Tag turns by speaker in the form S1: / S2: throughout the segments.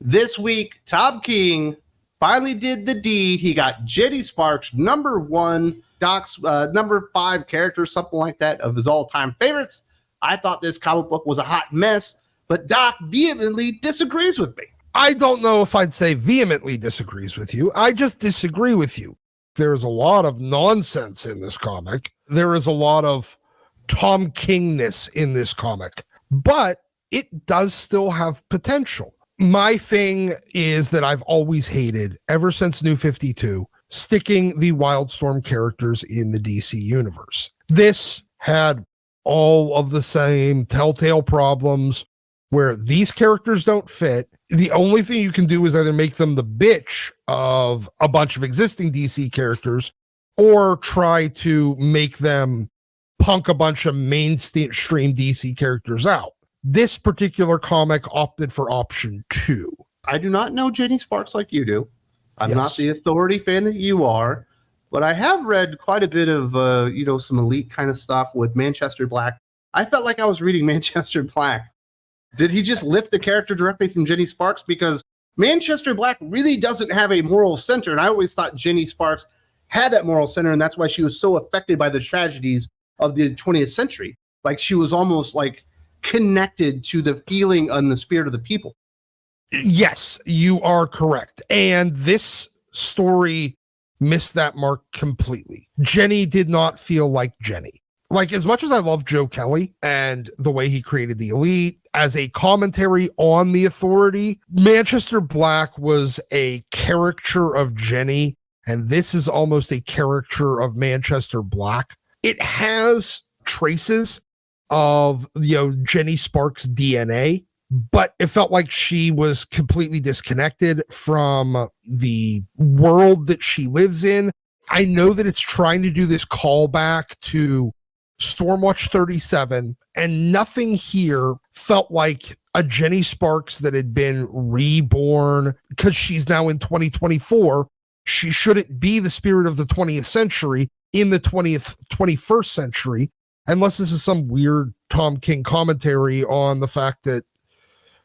S1: This week, Tom King finally did the deed. He got Jenny Sparks, number 1, Dok's number 5 character, something like that, of his all-time favorites. I thought this comic book was a hot mess, but Dok vehemently disagrees with me.
S2: I don't know if I'd say vehemently disagrees with you. I just disagree with you. There's a lot of nonsense in this comic. There is a lot of Tom Kingness in this comic, but it does still have potential. My thing is that I've always hated, ever since New 52, sticking the Wildstorm characters in the DC universe. This had all of the same telltale problems where these characters don't fit. The only thing you can do is either make them the bitch of a bunch of existing DC characters or try to make them punk a bunch of mainstream DC characters out. This particular comic opted for option 2.
S1: I do not know Jenny Sparks like you do. I'm
S2: Yes.
S1: not the Authority fan that you are, but I have read quite a bit of, some elite kind of stuff with Manchester Black. I felt like I was reading Manchester Black. Did he just lift the character directly from Jenny Sparks? Because Manchester Black really doesn't have a moral center, and I always thought Jenny Sparks had that moral center, and that's why she was so affected by the tragedies of the 20th century. Like, she was almost like connected to the feeling and the spirit of the people.
S2: Yes, you are correct. And this story missed that mark completely. Jenny did not feel like Jenny. Like, as much as I love Joe Kelly and the way he created the Elite as a commentary on the Authority, Manchester Black was a caricature of Jenny, and this is almost a caricature of Manchester Black. It has traces of, Jenny Sparks' DNA, but it felt like she was completely disconnected from the world that she lives in. I know that it's trying to do this callback to Stormwatch 37, and nothing here felt like a Jenny Sparks that had been reborn, because she's now in 2024. She shouldn't be the spirit of the 20th century in the 21st century, unless this is some weird Tom King commentary on the fact that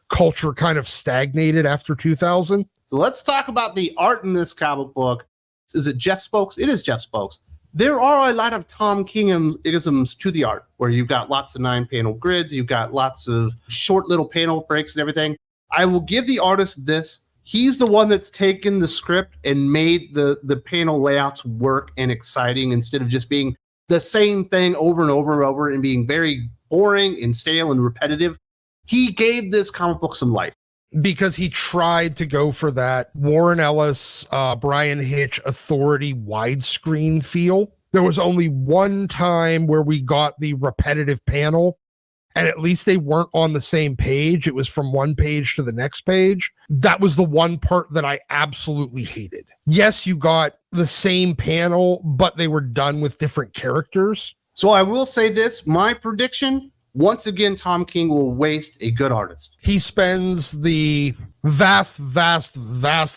S2: culture kind of stagnated after 2000.
S1: So let's talk about the art in this comic book. Is it Jeff Spokes? It is Jeff Spokes. There are a lot of Tom King-isms to the art, where you've got lots of 9-panel grids, you've got lots of short little panel breaks and everything. I will give the artist this. He's the one that's taken the script and made the panel layouts work and exciting, instead of just being the same thing over and over and over and being very boring and stale and repetitive. He gave this comic book some life.
S2: Because he tried to go for that Warren Ellis, Brian Hitch Authority widescreen feel. There was only one time where we got the repetitive panel, and at least they weren't on the same page. It was from one page to the next page. That was the one part that I absolutely hated. Yes, you got the same panel, but they were done with different characters.
S1: So I will say this, my prediction, once again, Tom King will waste a good artist.
S2: He spends the vast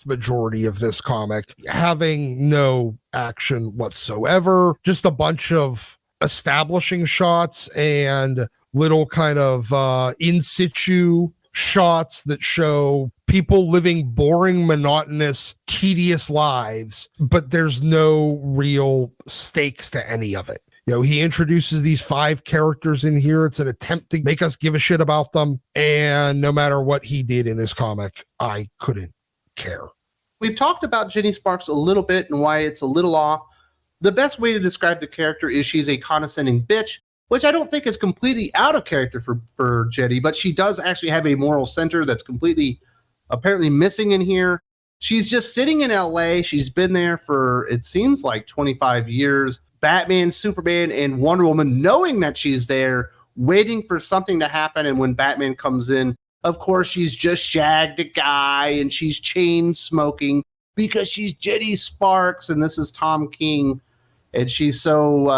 S2: majority of this comic having no action whatsoever, just a bunch of establishing shots and little kind of in situ shots that show people living boring, monotonous, tedious lives, but there's no real stakes to any of it. He introduces these 5 characters in here. It's an attempt to make us give a shit about them. And no matter what he did in this comic, I couldn't care.
S1: We've talked about Jenny Sparks a little bit and why it's a little off. The best way to describe the character is she's a condescending bitch, which I don't think is completely out of character for Jenny, but she does actually have a moral center that's completely apparently missing in here. She's just sitting in LA. She's been there for, it seems like 25 years. Batman, Superman, and Wonder Woman, knowing that she's there, waiting for something to happen. And when Batman comes in, of course, she's just shagged a guy and she's chain smoking because she's Jenny Sparks and this is Tom King. And she's so,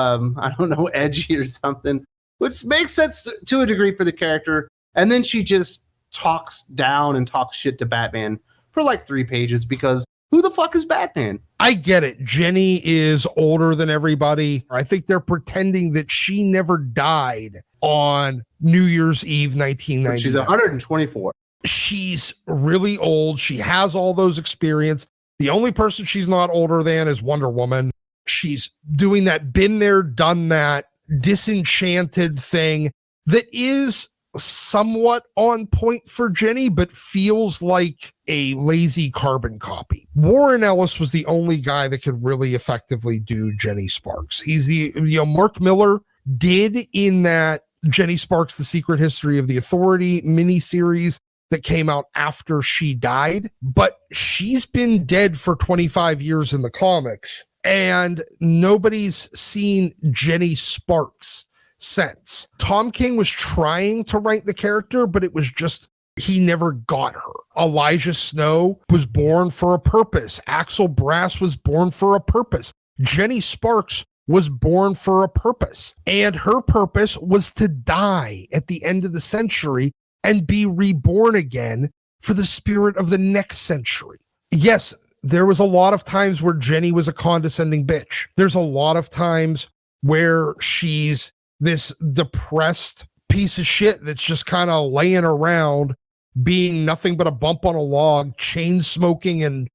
S1: edgy or something, which makes sense to a degree for the character. And then she just talks down and talks shit to Batman for like 3 pages because who the fuck is Batman?
S2: I get it. Jenny is older than everybody. I think they're pretending that she never died on New Year's Eve, 1999.
S1: So she's 124.
S2: she's really old. She has all those experience. The only person she's not older than is Wonder Woman. She's doing that been there, done that, disenchanted thing that is somewhat on point for Jenny, but feels like a lazy carbon copy. Warren Ellis was the only guy that could really effectively do Jenny Sparks. He's Mark Miller did in that Jenny Sparks, The Secret History of the Authority miniseries that came out after she died, but she's been dead for 25 years in the comics, and nobody's seen Jenny Sparks since. Tom King was trying to write the character, but it was just, he never got her. Elijah Snow was born for a purpose. Axel Brass was born for a purpose. Jenny Sparks was born for a purpose, and her purpose was to die at the end of the century and be reborn again for the spirit of the next century. Yes, there was a lot of times where Jenny was a condescending bitch. There's a lot of times where she's this depressed piece of shit that's just kind of laying around being nothing but a bump on a log, chain smoking and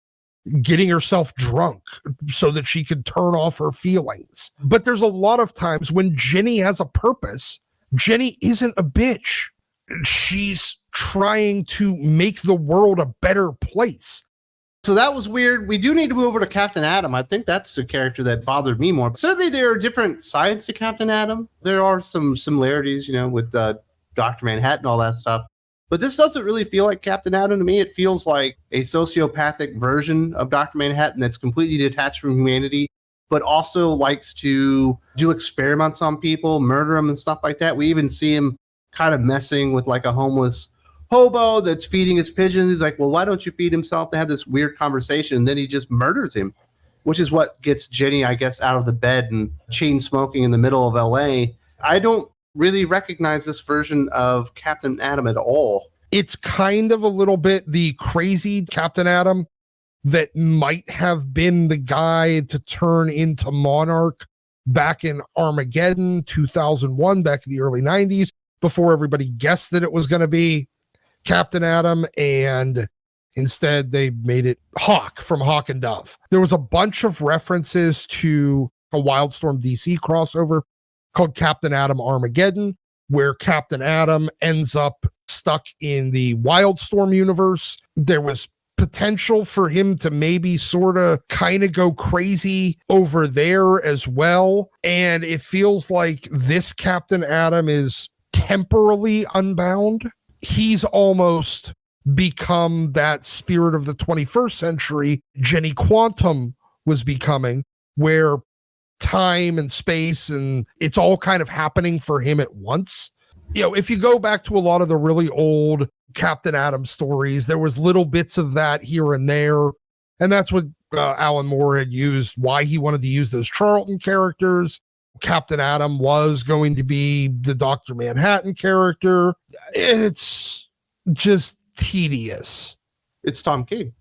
S2: getting herself drunk so that she could turn off her feelings. But there's a lot of times when Jenny has a purpose. Jenny isn't a bitch. She's trying to make the world a better place.
S1: So that was weird. We do need to move over to Captain Atom. I think that's the character that bothered me more. Certainly there are different sides to Captain Atom. There are some similarities, with Dr. Manhattan, all that stuff. But this doesn't really feel like Captain Atom to me. It feels like a sociopathic version of Dr. Manhattan that's completely detached from humanity, but also likes to do experiments on people, murder them and stuff like that. We even see him kind of messing with like a homeless hobo that's feeding his pigeons. He's like, well, why don't you feed himself? They have this weird conversation. And then he just murders him, which is what gets Jenny, I guess, out of the bed and chain smoking in the middle of LA. I don't really recognize this version of Captain Atom at all.
S2: It's kind of a little bit the crazy Captain Atom that might have been the guy to turn into Monarch back in Armageddon 2001, back in the early 90s, before everybody guessed that it was going to be Captain Atom, and instead they made it Hawk from Hawk and Dove. There was a bunch of references to a Wildstorm DC crossover called Captain Atom Armageddon, where Captain Atom ends up stuck in the Wildstorm universe. There was potential for him to maybe sort of kind of go crazy over there as well. And it feels like this Captain Atom is temporally unbound. He's almost become that spirit of the 21st century Jenny Quantum was becoming, where time and space and it's all kind of happening for him at once. If you go back to a lot of the really old Captain Atom stories, there was little bits of that here and there. And that's what Alan Moore had used, why he wanted to use those Charlton characters. Captain Atom was going to be the Dr. Manhattan character. It's just tedious.
S1: It's Tom King.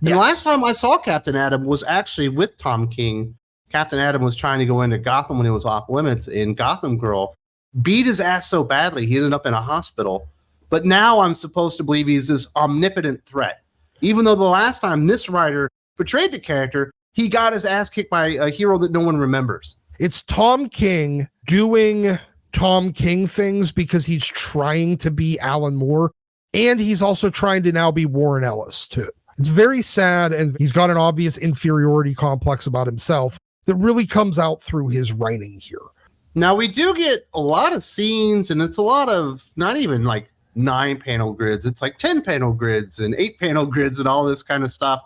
S2: Yes.
S1: And last time I saw Captain Atom was actually with Tom King. Captain Atom was trying to go into Gotham when it was off limits, in Gotham Girl. Beat his ass so badly, he ended up in a hospital. But now I'm supposed to believe he's this omnipotent threat. Even though the last time this writer portrayed the character, he got his ass kicked by a hero that no one remembers.
S2: It's Tom King doing Tom King things because he's trying to be Alan Moore, and he's also trying to now be Warren Ellis too. It's very sad, and he's got an obvious inferiority complex about himself that really comes out through his writing here.
S1: Now, we do get a lot of scenes, and it's a lot of not even like 9-panel grids. It's like 10-panel grids and 8-panel grids and all this kind of stuff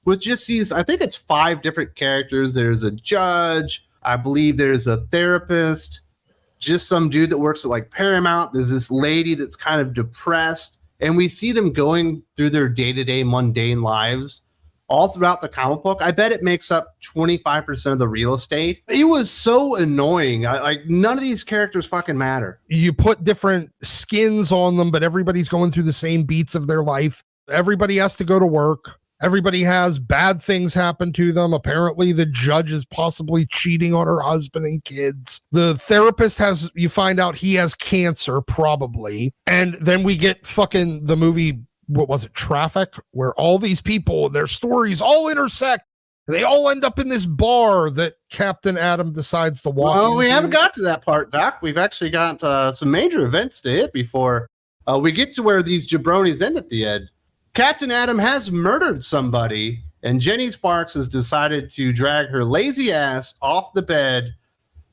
S1: with just these, I think it's 5 different characters. There's a judge. I believe there's a therapist, just some dude that works at like Paramount. There's this lady that's kind of depressed, and we see them going through their day-to-day mundane lives all throughout the comic book. I bet it makes up 25% of the real estate. It was so annoying. Like none of these characters fucking matter.
S2: You put different skins on them, but everybody's going through the same beats of their life. Everybody has to go to work. Everybody has bad things happen to them. Apparently the judge is possibly cheating on her husband and kids. The therapist you find out he has cancer, probably. And then we get fucking the movie what was it, Traffic, where all these people, their stories all intersect. They all end up in this bar that Captain Atom decides to walk into.
S1: Well, we haven't got to that part, Doc. We've actually got some major events to hit before we get to where these jabronis end at the end. Captain Atom has murdered somebody, and Jenny Sparks has decided to drag her lazy ass off the bed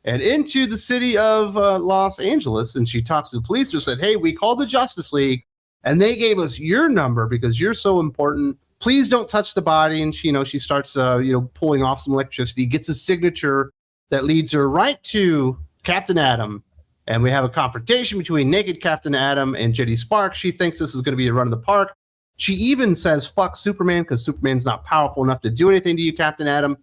S1: and into the city of Los Angeles. And she talks to the police who said, hey, we called the Justice League, and they gave us your number because you're so important. Please don't touch the body. And she starts, pulling off some electricity, gets a signature that leads her right to Captain Atom. And we have a confrontation between naked Captain Atom and Jenny Sparks. She thinks this is going to be a run of the park. She even says, fuck Superman, because Superman's not powerful enough to do anything to you, Captain Atom.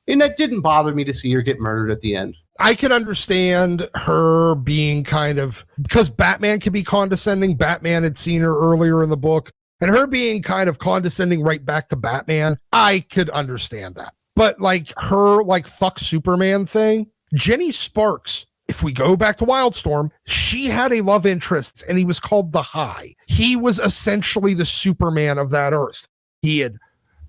S1: And that didn't bother me to see her get murdered at the end.
S2: I can understand her being because Batman can be condescending. Batman had seen her earlier in the book. And her being kind of condescending right back to Batman, I could understand that. But her fuck Superman thing, Jenny Sparks, if we go back to Wildstorm, she had a love interest and he was called the High. He was essentially the Superman of that Earth. He had,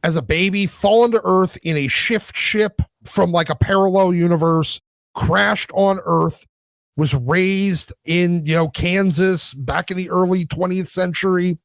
S2: as a baby, fallen to Earth in a shift ship from a parallel universe, crashed on Earth, was raised in, Kansas back in the early 20th century,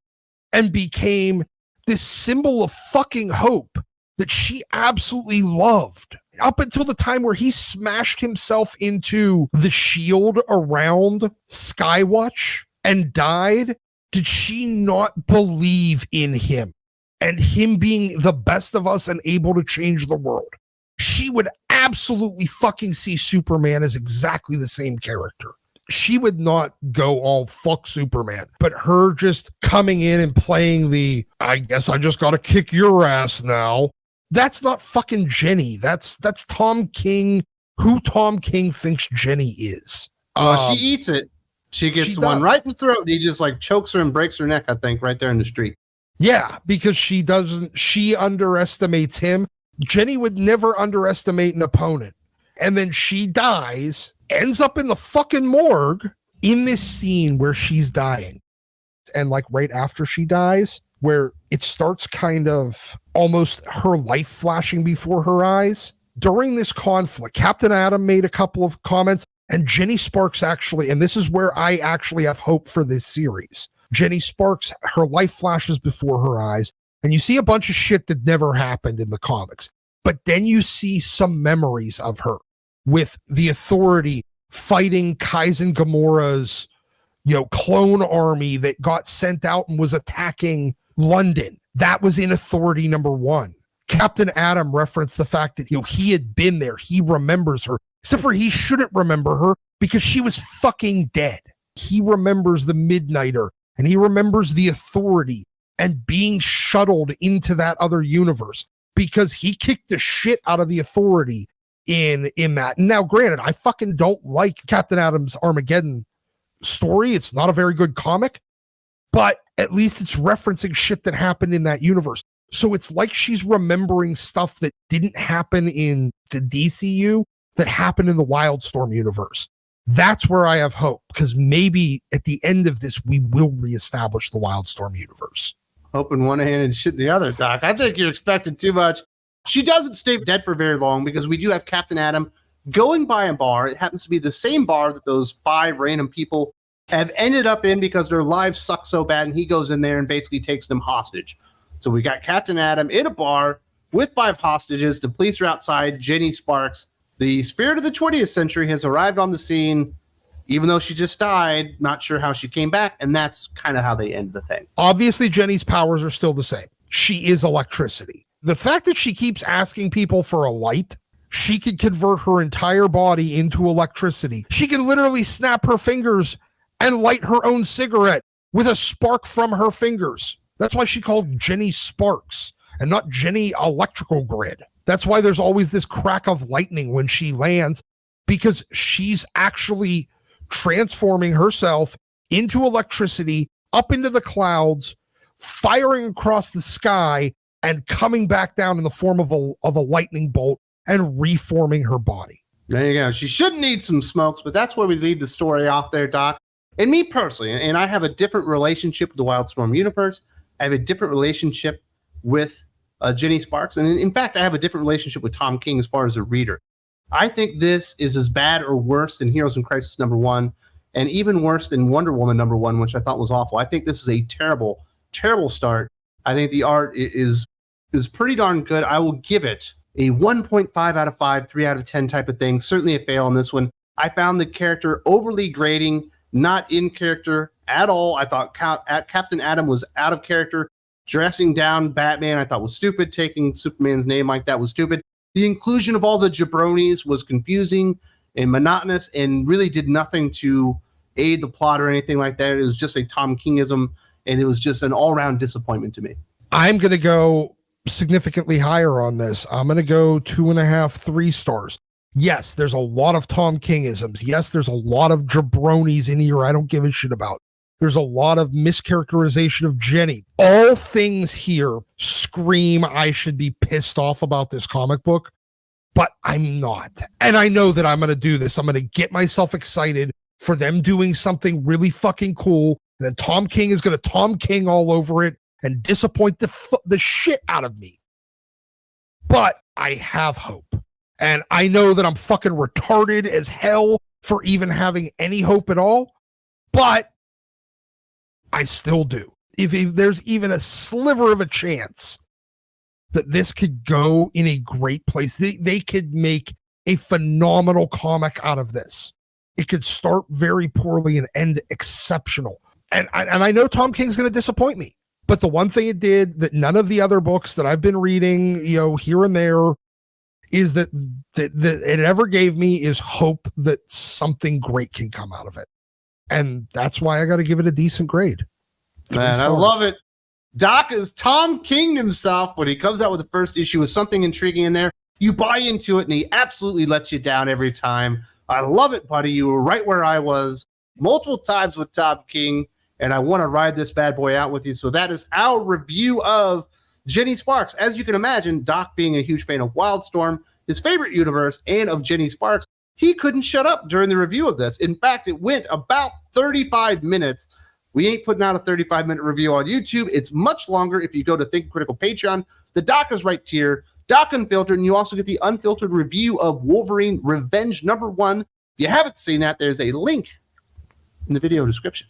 S2: and became this symbol of fucking hope that she absolutely loved up until the time where he smashed himself into the shield around Skywatch and died. Did she not believe in him and him being the best of us and able to change the world? She would absolutely fucking see Superman as exactly the same character. She would not go all fuck Superman, but her just coming in and playing I guess I just got to kick your ass now. That's not fucking Jenny. That's Tom King, who Tom King thinks Jenny is.
S1: She eats it. She gets one right in the throat. And he just chokes her and breaks her neck, I think, right there in the street.
S2: Yeah, because she underestimates him. Jenny would never underestimate an opponent. And then she dies, ends up in the fucking morgue in this scene where she's dying. And right after she dies, where it starts kind of almost her life flashing before her eyes. During this conflict, Captain Atom made a couple of comments, and Jenny Sparks actually, and this is where I actually have hope for this series. Jenny Sparks, her life flashes before her eyes, and you see a bunch of shit that never happened in the comics. But then you see some memories of her with the Authority fighting Kaizen Gamora's, clone army that got sent out and was attacking London. That was in Authority #1. Captain Atom referenced the fact that, he had been there. He remembers her, except for he shouldn't remember her because she was fucking dead. He remembers the Midnighter and he remembers the Authority and being shuttled into that other universe because he kicked the shit out of the Authority in that. Now, granted, I fucking don't like Captain Atom's Armageddon story. It's not a very good comic, but at least it's referencing shit that happened in that universe. So it's like she's remembering stuff that didn't happen in the DCU that happened in the Wildstorm universe. That's where I have hope, because maybe at the end of this, we will reestablish the Wildstorm universe.
S1: Hope in one hand and shit in the other, Doc. I think you're expecting too much. She doesn't stay dead for very long because we do have Captain Atom going by a bar. It happens to be the same bar that those 5 random people have ended up in because their lives suck so bad, and he goes in there and basically takes them hostage. So we got Captain Atom in a bar with 5 hostages. The police are outside. Jenny Sparks, the spirit of the 20th century, has arrived on the scene, even though she just died. Not sure how she came back, and that's kind of how they end the thing.
S2: Obviously, Jenny's powers are still the same. She is electricity. The fact that she keeps asking people for a light, she could convert her entire body into electricity. She can literally snap her fingers and light her own cigarette with a spark from her fingers. That's why she called Jenny Sparks and not Jenny Electrical Grid. That's why there's always this crack of lightning when she lands, because she's actually transforming herself into electricity up into the clouds, firing across the sky, and coming back down in the form of a lightning bolt and reforming her body.
S1: There you go. She should need some smokes, but that's where we leave the story off there, Doc. And me personally, and I have a different relationship with the Wildstorm universe, I have a different relationship with Jenny Sparks. And in fact, I have a different relationship with Tom King as far as a reader. I think this is as bad or worse than Heroes in Crisis #1, and even worse than Wonder Woman #1, which I thought was awful. I think this is a terrible, terrible start. I think the art is pretty darn good. I will give it a 1.5 out of 5, 3 out of 10 type of thing. Certainly a fail on this one. I found the character overly grating, not in character at all. I thought Captain Atom was out of character. Dressing down Batman, I thought was stupid. Taking Superman's name like that was stupid. The inclusion of all the jabronis was confusing and monotonous and really did nothing to aid the plot or anything like that. It was just a Tom Kingism, and it was just an all-around disappointment to me.
S2: I'm going to go significantly higher on this. I'm going to go 2.5, 3 stars. Yes, there's a lot of Tom Kingisms. Yes, there's a lot of jabronis in here I don't give a shit about. There's a lot of mischaracterization of Jenny. All things here scream I should be pissed off about this comic book, but I'm not. And I know that I'm going to do this. I'm going to get myself excited for them doing something really fucking cool. And then Tom King is going to Tom King all over it and disappoint the shit out of me. But I have hope. And I know that I'm fucking retarded as hell for even having any hope at all. But I still do. If there's even a sliver of a chance that this could go in a great place, they could make a phenomenal comic out of this. It could start very poorly and end exceptional. And I know Tom King's going to disappoint me. But the one thing it did that none of the other books that I've been reading, here and there, is that it ever gave me is hope that something great can come out of it. And that's why I got to give it a decent grade. 3
S1: Man,
S2: stars.
S1: I love it. Dok is Tom King himself when he comes out with the first issue with something intriguing in there. You buy into it, and he absolutely lets you down every time. I love it, buddy. You were right where I was multiple times with Tom King, and I want to ride this bad boy out with you. So that is our review of Jenny Sparks. As you can imagine, Dok being a huge fan of Wildstorm, his favorite universe, and of Jenny Sparks, he couldn't shut up during the review of this. In fact, it went about 35 minutes. We ain't putting out a 35-minute review on YouTube. It's much longer if you go to Think Critical Patreon. The Dok is right here. Dok Unfiltered, and you also get the unfiltered review of Wolverine Revenge #1. If you haven't seen that, there's a link in the video description.